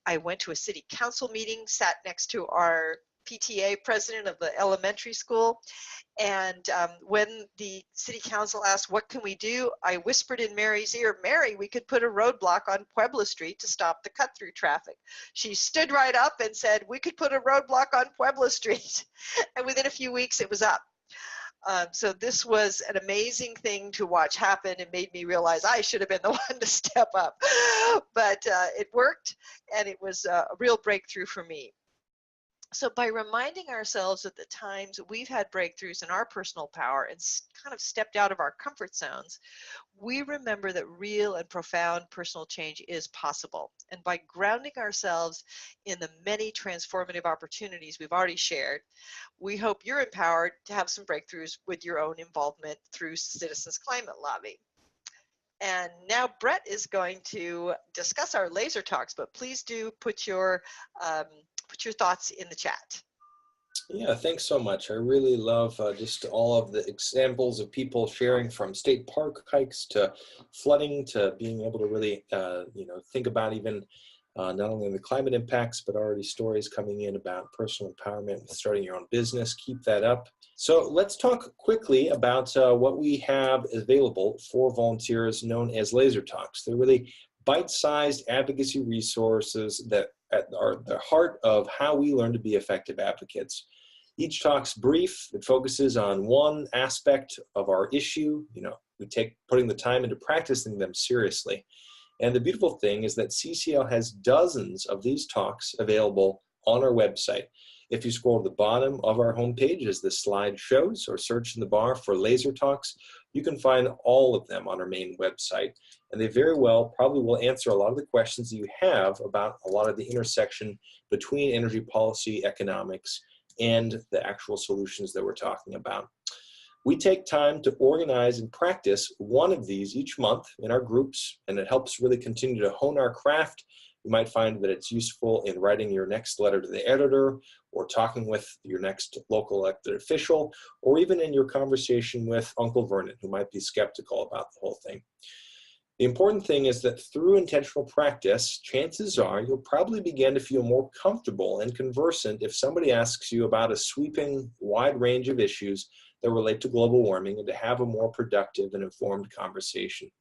I went to a city council meeting, sat next to our PTA president of the elementary school, and when the city council asked, what can we do? I whispered in Mary's ear, Mary, we could put a roadblock on Pueblo Street to stop the cut-through traffic. She stood right up and said, we could put a roadblock on Pueblo Street. And within a few weeks, it was up. So this was an amazing thing to watch happen. It made me realize I should have been the one to step up. But it worked, and it was a real breakthrough for me. So by reminding ourselves of the times we've had breakthroughs in our personal power and kind of stepped out of our comfort zones, we remember that real and profound personal change is possible. And by grounding ourselves in the many transformative opportunities we've already shared, we hope you're empowered to have some breakthroughs with your own involvement through Citizens Climate Lobby. And now Brett is going to discuss our laser talks, but please do put your thoughts in the chat. Yeah, thanks so much. I really love just all of the examples of people sharing, from state park hikes to flooding to being able to really, think about even not only the climate impacts, but already stories coming in about personal empowerment, starting your own business. Keep that up. So let's talk quickly about what we have available for volunteers known as Laser Talks. They're really bite-sized advocacy resources that are the heart of how we learn to be effective advocates. Each talk's brief. It focuses on one aspect of our issue. We take putting the time into practicing them seriously. And the beautiful thing is that CCL has dozens of these talks available on our website. If you scroll to the bottom of our homepage, as this slide shows, or search in the bar for Laser Talks, you can find all of them on our main website. And they very well probably will answer a lot of the questions that you have about a lot of the intersection between energy policy, economics, and the actual solutions that we're talking about. We take time to organize and practice one of these each month in our groups, and it helps really continue to hone our craft. You might find that it's useful in writing your next letter to the editor, or talking with your next local elected official, or even in your conversation with Uncle Vernon, who might be skeptical about the whole thing. The important thing is that through intentional practice, chances are you'll probably begin to feel more comfortable and conversant if somebody asks you about a sweeping, wide range of issues that relate to global warming, and to have a more productive and informed conversation.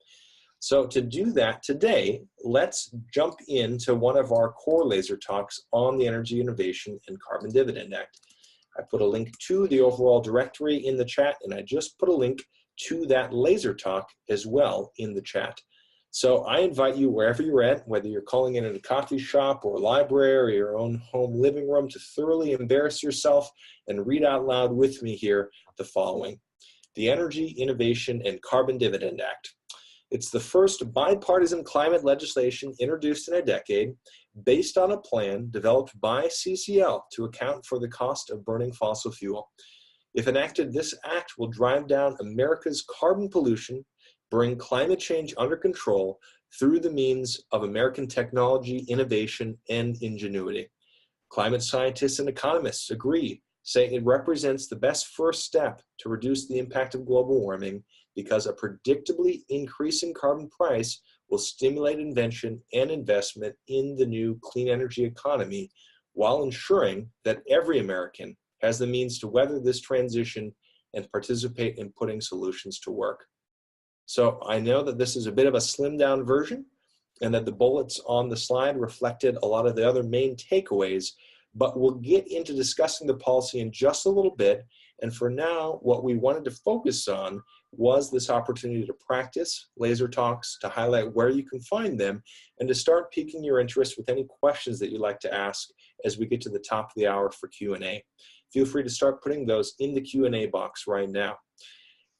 So to do that today, let's jump into one of our core laser talks on the Energy Innovation and Carbon Dividend Act. I put a link to the overall directory in the chat, and I just put a link to that laser talk as well in the chat. So I invite you, wherever you're at, whether you're calling in at a coffee shop or a library or your own home living room, to thoroughly embarrass yourself and read out loud with me here the following. The Energy Innovation and Carbon Dividend Act. It's the first bipartisan climate legislation introduced in a decade, based on a plan developed by CCL to account for the cost of burning fossil fuel. If enacted, this act will drive down America's carbon pollution, bring climate change under control through the means of American technology, innovation, and ingenuity. Climate scientists and economists agree, saying it represents the best first step to reduce the impact of global warming, because a predictably increasing carbon price will stimulate invention and investment in the new clean energy economy, while ensuring that every American has the means to weather this transition and participate in putting solutions to work. So I know that this is a bit of a slimmed down version, and that the bullets on the slide reflected a lot of the other main takeaways, but we'll get into discussing the policy in just a little bit. And for now, what we wanted to focus on was this opportunity to practice laser talks, to highlight where you can find them, and to start piquing your interest with any questions that you'd like to ask as we get to the top of the hour for Q&A. Feel free to start putting those in the Q&A box right now.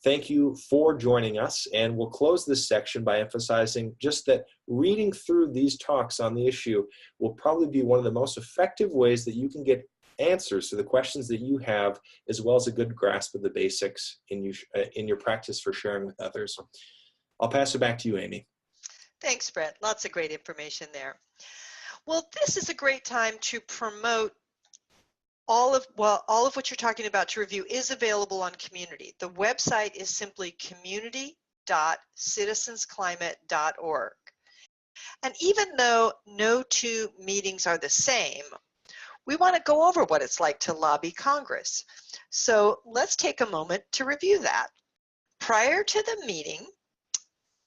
Thank you for joining us, and we'll close this section by emphasizing just that reading through these talks on the issue will probably be one of the most effective ways that you can get answers to the questions that you have, as well as a good grasp of the basics in your practice for sharing with others. I'll pass it back to you, Amy. Thanks, Brett. Lots of great information there. Well, this is a great time to promote all of what you're talking about to review is available on Community. The website is simply community.citizensclimate.org. And even though no two meetings are the same, we want to go over what it's like to lobby Congress. So let's take a moment to review that. Prior to the meeting,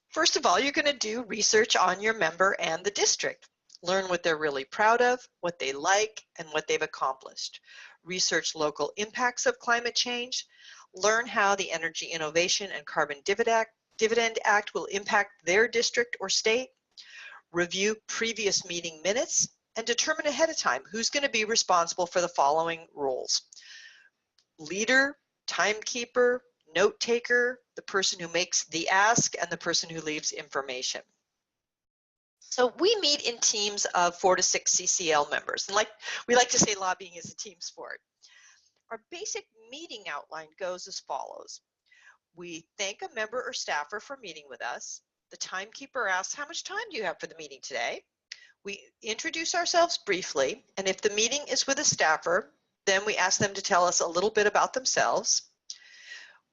first of all, you're going to do research on your member and the district. Learn what they're really proud of, what they like, and what they've accomplished. Research local impacts of climate change. learn how the Energy Innovation and Carbon Dividend Act will impact their district or state, review previous meeting minutes, and determine ahead of time who's going to be responsible for the following roles: leader, timekeeper, note taker, the person who makes the ask, and the person who leaves information. So we meet in teams of 4 to 6 CCL members. And like we like to say, lobbying is a team sport. Our basic meeting outline goes as follows. We thank a member or staffer for meeting with us. The timekeeper asks, how much time do you have for the meeting today? We introduce ourselves briefly, and if the meeting is with a staffer, then we ask them to tell us a little bit about themselves.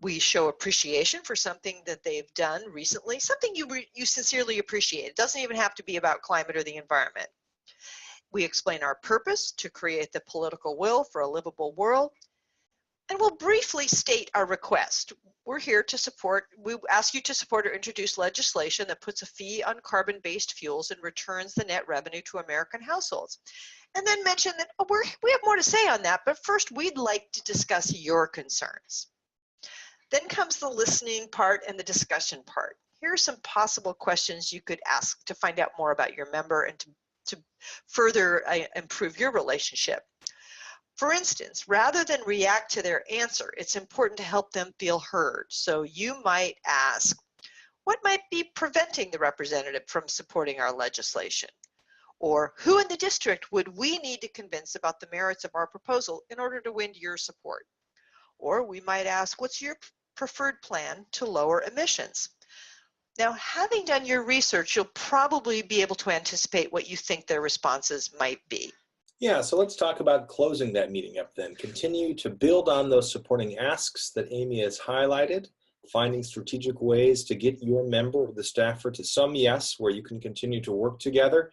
We show appreciation for something that they've done recently, something you sincerely appreciate. It doesn't even have to be about climate or the environment. We explain our purpose to create the political will for a livable world, and we'll briefly state our request. We're here to support, we ask you to support or introduce legislation that puts a fee on carbon-based fuels and returns the net revenue to American households. And then mention that we have more to say on that, but first we'd like to discuss your concerns. Then comes the listening part and the discussion part. Here are some possible questions you could ask to find out more about your member and to further improve your relationship. For instance, rather than react to their answer, it's important to help them feel heard. So you might ask, what might be preventing the representative from supporting our legislation? Or who in the district would we need to convince about the merits of our proposal in order to win your support? Or we might ask, what's your preferred plan to lower emissions? Now, having done your research, you'll probably be able to anticipate what you think their responses might be. Yeah, so let's talk about closing that meeting up then. Continue to build on those supporting asks that Amy has highlighted, finding strategic ways to get your member or the staffer to some yes, where you can continue to work together,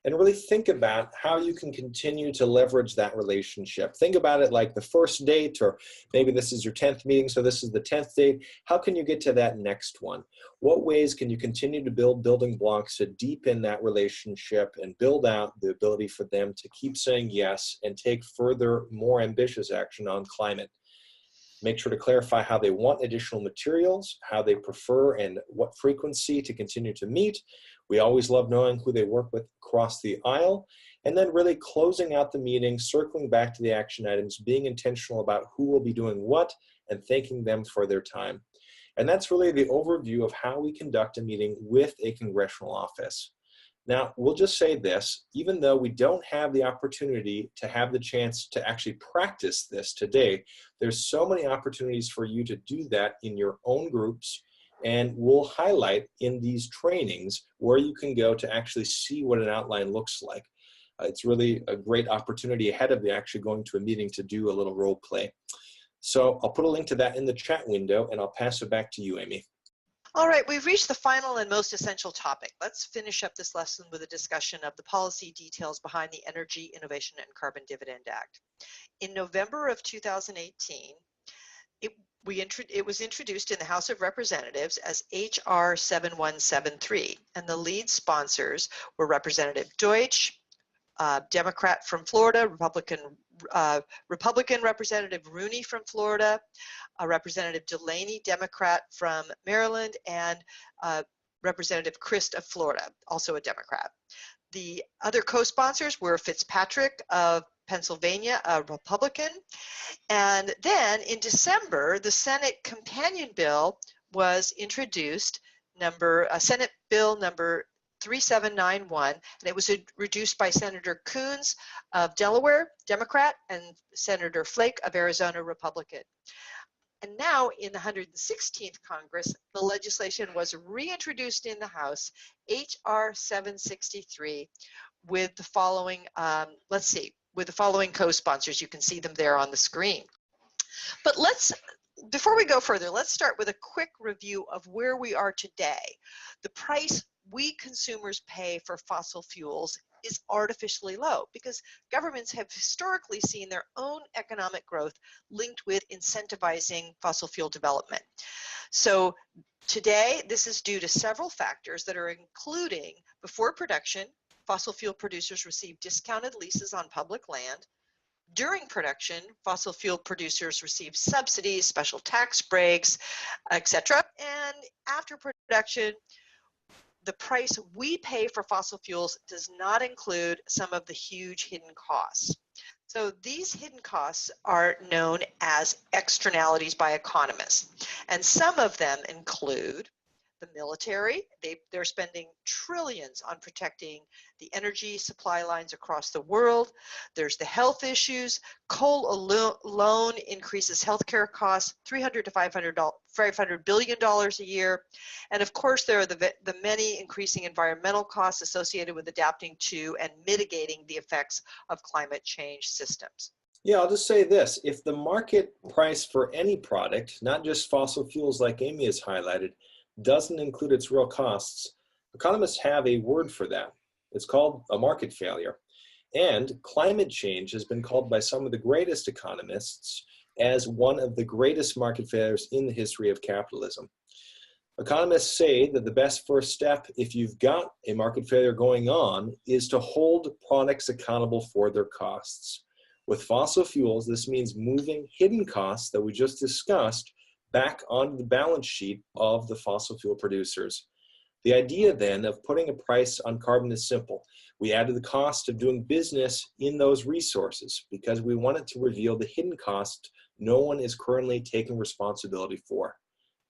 and really think about how you can continue to leverage that relationship. Think about it like the first date, or maybe this is your 10th meeting, so this is the 10th date. How can you get to that next one? What ways can you continue to build building blocks to deepen that relationship and build out the ability for them to keep saying yes and take further, more ambitious action on climate? Make sure to clarify how they want additional materials, how they prefer and what frequency to continue to meet. We always love knowing who they work with across the aisle, and then really closing out the meeting, circling back to the action items, being intentional about who will be doing what, and thanking them for their time. And that's really the overview of how we conduct a meeting with a congressional office. Now, we'll just say this, even though we don't have the opportunity to have the chance to actually practice this today, there's so many opportunities for you to do that in your own groups, and we'll highlight in these trainings where you can go to actually see what an outline looks like. It's really a great opportunity ahead of you actually going to a meeting to do a little role play. So I'll put a link to that in the chat window, and I'll pass it back to you, Amy. All right, we've reached the final and most essential topic. Let's finish up this lesson with a discussion of the policy details behind the Energy Innovation and Carbon Dividend Act. In November of 2018, it was introduced in the House of Representatives as H.R. 7173, and the lead sponsors were Representative Deutsch, Democrat from Florida, Republican Representative Rooney from Florida, Representative Delaney, Democrat from Maryland, and Representative Christ of Florida, also a Democrat. The other co-sponsors were Fitzpatrick of Pennsylvania, a Republican. And then in December, the Senate companion bill was introduced, Senate Bill number 3791, and it was reduced by Senator Coons of Delaware, Democrat, and Senator Flake of Arizona, Republican. And now in the 116th Congress, the legislation was reintroduced in the House, H.R. 763, with the following, with the following co-sponsors. You can see them there on the screen. But before we go further, let's start with a quick review of where we are today. The price we consumers pay for fossil fuels is artificially low because governments have historically seen their own economic growth linked with incentivizing fossil fuel development. So today, this is due to several factors that are including before production, fossil fuel producers receive discounted leases on public land. During production, fossil fuel producers receive subsidies, special tax breaks, etc. And after production, the price we pay for fossil fuels does not include some of the huge hidden costs. So these hidden costs are known as externalities by economists. And some of them include the military. They're spending trillions on protecting the energy supply lines across the world. There's the health issues. Coal alone increases healthcare costs $300 to $500 billion a year. And of course, there are the many increasing environmental costs associated with adapting to and mitigating the effects of climate change systems. Yeah, I'll just say this. If the market price for any product, not just fossil fuels like Amy has highlighted, doesn't include its real costs, economists have a word for that. It's called a market failure. And climate change has been called by some of the greatest economists as one of the greatest market failures in the history of capitalism. Economists say that the best first step, if you've got a market failure going on, is to hold products accountable for their costs. With fossil fuels, this means moving hidden costs that we just discussed back onto the balance sheet of the fossil fuel producers. The idea then of putting a price on carbon is simple. We added the cost of doing business in those resources because we wanted to reveal the hidden cost no one is currently taking responsibility for.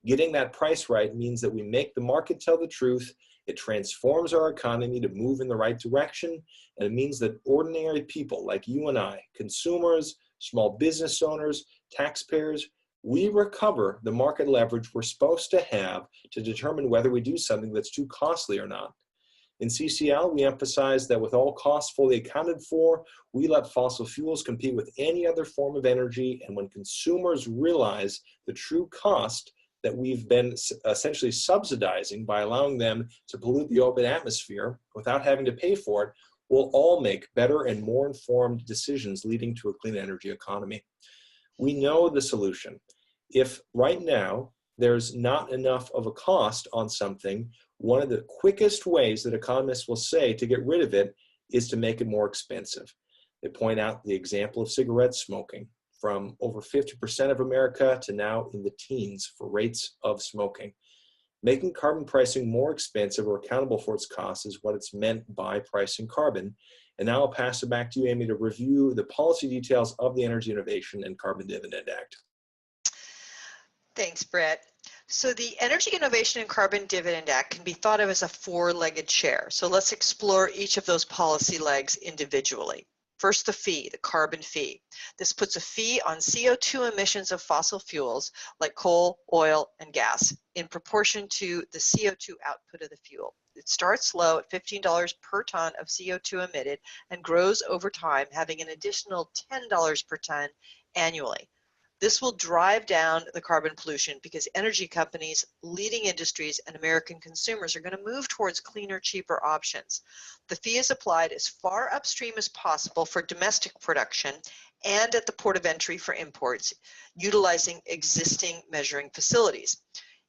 Getting that price right means that we make the market tell the truth, it transforms our economy to move in the right direction, and it means that ordinary people like you and I, consumers, small business owners, taxpayers, we recover the market leverage we're supposed to have to determine whether we do something that's too costly or not. In CCL, we emphasize that with all costs fully accounted for, we let fossil fuels compete with any other form of energy, and when consumers realize the true cost that we've been essentially subsidizing by allowing them to pollute the open atmosphere without having to pay for it, we'll all make better and more informed decisions leading to a clean energy economy. We know the solution. If right now there's not enough of a cost on something, one of the quickest ways that economists will say to get rid of it is to make it more expensive. They point out the example of cigarette smoking, from over 50% of America to now in the teens for rates of smoking. Making carbon pricing more expensive or accountable for its costs is what it's meant by pricing carbon. And now I'll pass it back to you, Amy, to review the policy details of the Energy Innovation and Carbon Dividend Act. Thanks, Brett. So the Energy Innovation and Carbon Dividend Act can be thought of as a four-legged chair. So let's explore each of those policy legs individually. First, the fee, the carbon fee. This puts a fee on CO2 emissions of fossil fuels like coal, oil, and gas in proportion to the CO2 output of the fuel. It starts low at $15 per ton of CO2 emitted and grows over time, having an additional $10 per ton annually. This will drive down the carbon pollution because energy companies, leading industries, and American consumers are going to move towards cleaner, cheaper options. The fee is applied as far upstream as possible for domestic production and at the port of entry for imports, utilizing existing measuring facilities.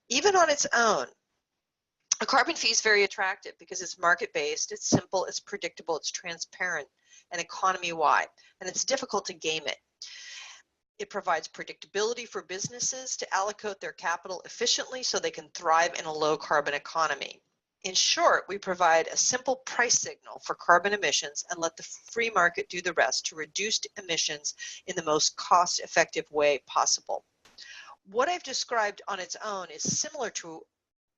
Even on its own, a carbon fee is very attractive because it's market-based, it's simple, it's predictable, it's transparent, and economy-wide, and it's difficult to game it. It provides predictability for businesses to allocate their capital efficiently so they can thrive in a low carbon economy. In short, we provide a simple price signal for carbon emissions and let the free market do the rest to reduce emissions in the most cost-effective way possible. What I've described on its own is similar to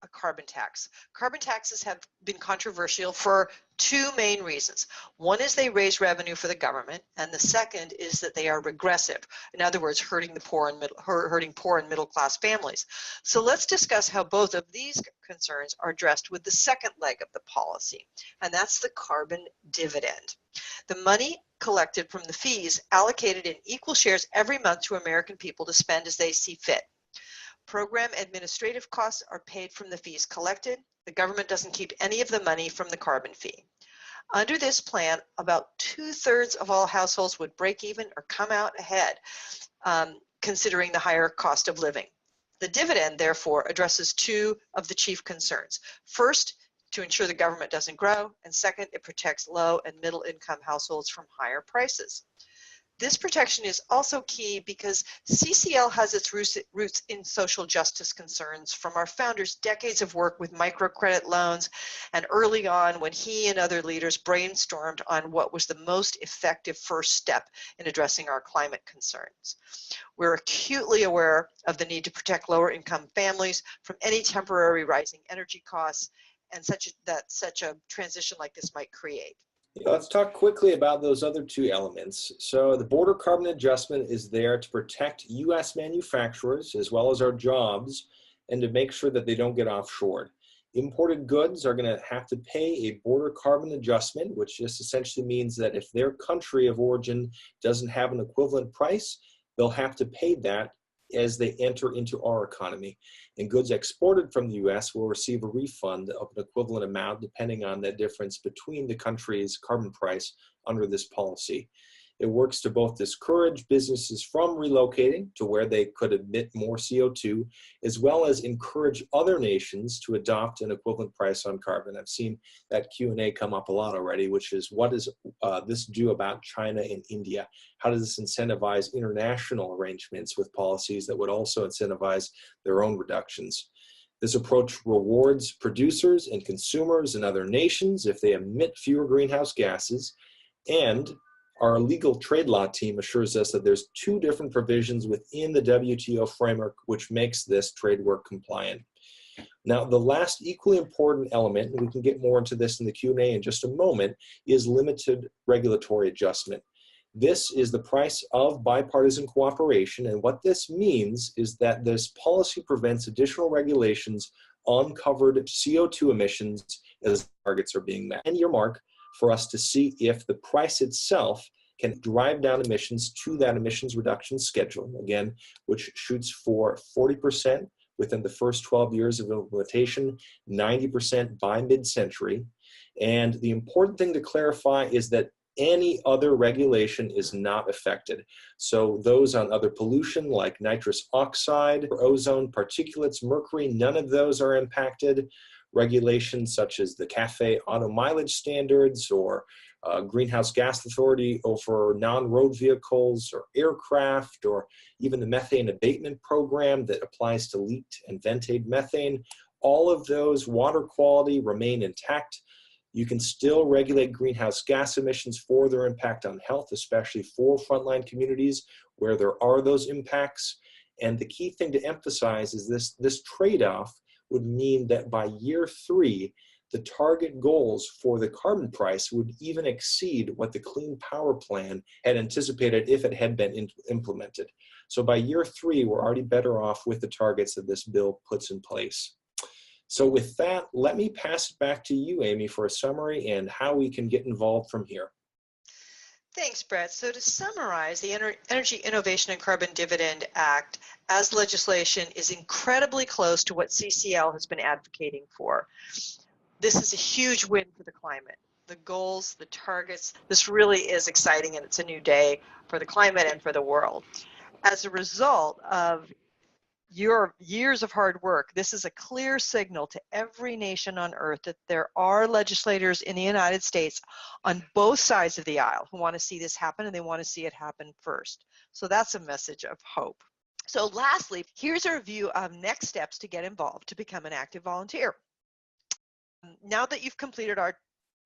a carbon tax. Carbon taxes have been controversial for two main reasons. One is they raise revenue for the government, and the second is that they are regressive. In other words, hurting poor and middle class families. So let's discuss how both of these concerns are addressed with the second leg of the policy, and that's the carbon dividend. The money collected from the fees allocated in equal shares every month to American people to spend as they see fit. Program administrative costs are paid from the fees collected. The government doesn't keep any of the money from the carbon fee. Under this plan, about 2/3 of all households would break even or come out ahead, considering the higher cost of living. The dividend, therefore, addresses two of the chief concerns. First, to ensure the government doesn't grow, and second, it protects low and middle income households from higher prices. This protection is also key because CCL has its roots in social justice concerns from our founder's decades of work with microcredit loans, and early on when he and other leaders brainstormed on what was the most effective first step in addressing our climate concerns. We're acutely aware of the need to protect lower income families from any temporary rising energy costs and such a transition like this might create. Let's talk quickly about those other two elements. So the border carbon adjustment is there to protect U.S. manufacturers as well as our jobs and to make sure that they don't get offshored. Imported goods are going to have to pay a border carbon adjustment, which just essentially means that if their country of origin doesn't have an equivalent price, they'll have to pay that as they enter into our economy. And goods exported from the U.S. will receive a refund of an equivalent amount depending on the difference between the country's carbon price under this policy. It works to both discourage businesses from relocating to where they could emit more CO2, as well as encourage other nations to adopt an equivalent price on carbon. I've seen that Q&A come up a lot already, which is what does this do about China and India? How does this incentivize international arrangements with policies that would also incentivize their own reductions? This approach rewards producers and consumers in other nations if they emit fewer greenhouse gases, and our legal trade law team assures us that there's two different provisions within the WTO framework which makes this trade work compliant. Now, the last equally important element, and we can get more into this in the Q&A in just a moment, is limited regulatory adjustment. This is the price of bipartisan cooperation, and what this means is that this policy prevents additional regulations on covered CO2 emissions as targets are being met. 10-year mark for us to see if the price itself can drive down emissions to that emissions reduction schedule, again, which shoots for 40% within the first 12 years of implementation, 90% by mid-century. And the important thing to clarify is that any other regulation is not affected. So those on other pollution like nitrous oxide, ozone, particulates, mercury, none of those are impacted. Regulations such as the CAFE auto mileage standards or Greenhouse Gas Authority over non-road vehicles or aircraft, or even the methane abatement program that applies to leaked and vented methane, all of those water quality remain intact. You can still regulate greenhouse gas emissions for their impact on health, especially for frontline communities where there are those impacts. And the key thing to emphasize is this trade-off would mean that by year 3, the target goals for the carbon price would even exceed what the Clean Power Plan had anticipated if it had been implemented. So by year 3, we're already better off with the targets that this bill puts in place. So with that, let me pass it back to you, Amy, for a summary and how we can get involved from here. Thanks, Brett. So to summarize, the Energy Innovation and Carbon Dividend Act as legislation is incredibly close to what CCL has been advocating for. This is a huge win for the climate. The goals, the targets, this really is exciting, and it's a new day for the climate and for the world. As a result of your years of hard work, this is a clear signal to every nation on earth that there are legislators in the United States on both sides of the aisle who want to see this happen, and they want to see it happen first. So that's a message of hope. So lastly, here's a review of next steps to get involved to become an active volunteer. Now that you've completed our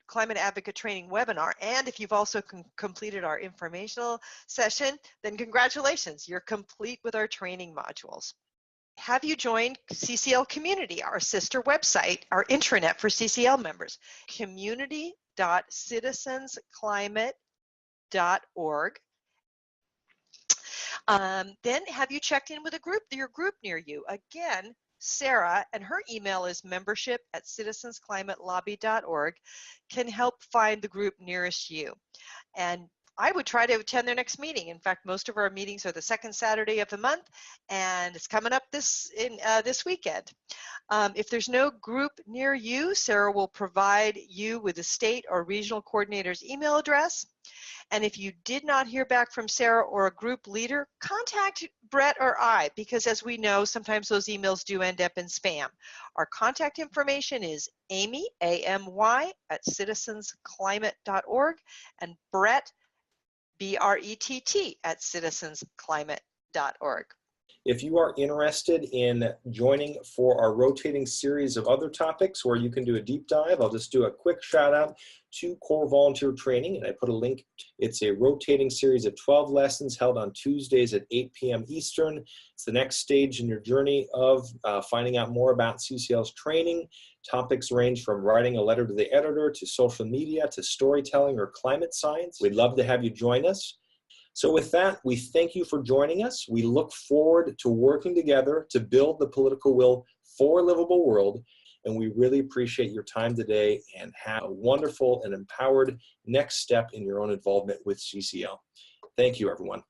Climate Advocate Training webinar, and if you've also completed our informational session, then congratulations, you're complete with our training modules. Have you joined CCL Community, our sister website, our intranet for CCL members, community.citizensclimate.org. Then have you checked in with your group near you? Again, Sarah, and her email is membership@citizensclimatelobby.org, can help find the group nearest you. And I would try to attend their next meeting. In fact, most of our meetings are the second Saturday of the month, and it's coming up this weekend. If there's no group near you, Sarah will provide you with the state or regional coordinator's email address. And if you did not hear back from Sarah or a group leader, contact Brett or I, because as we know, sometimes those emails do end up in spam. Our contact information is Amy, A-M-Y, @citizensclimate.org, and Brett, brett@citizensclimate.org. If you are interested in joining for our rotating series of other topics where you can do a deep dive, I'll just do a quick shout out to Core Volunteer Training, and I put a link. It's a rotating series of 12 lessons held on Tuesdays at 8 p.m. Eastern. It's the next stage in your journey of finding out more about CCL's training. Topics range from writing a letter to the editor to social media to storytelling or climate science. We'd love to have you join us. So with that, we thank you for joining us. We look forward to working together to build the political will for a livable world. And we really appreciate your time today, and have a wonderful and empowered next step in your own involvement with CCL. Thank you, everyone.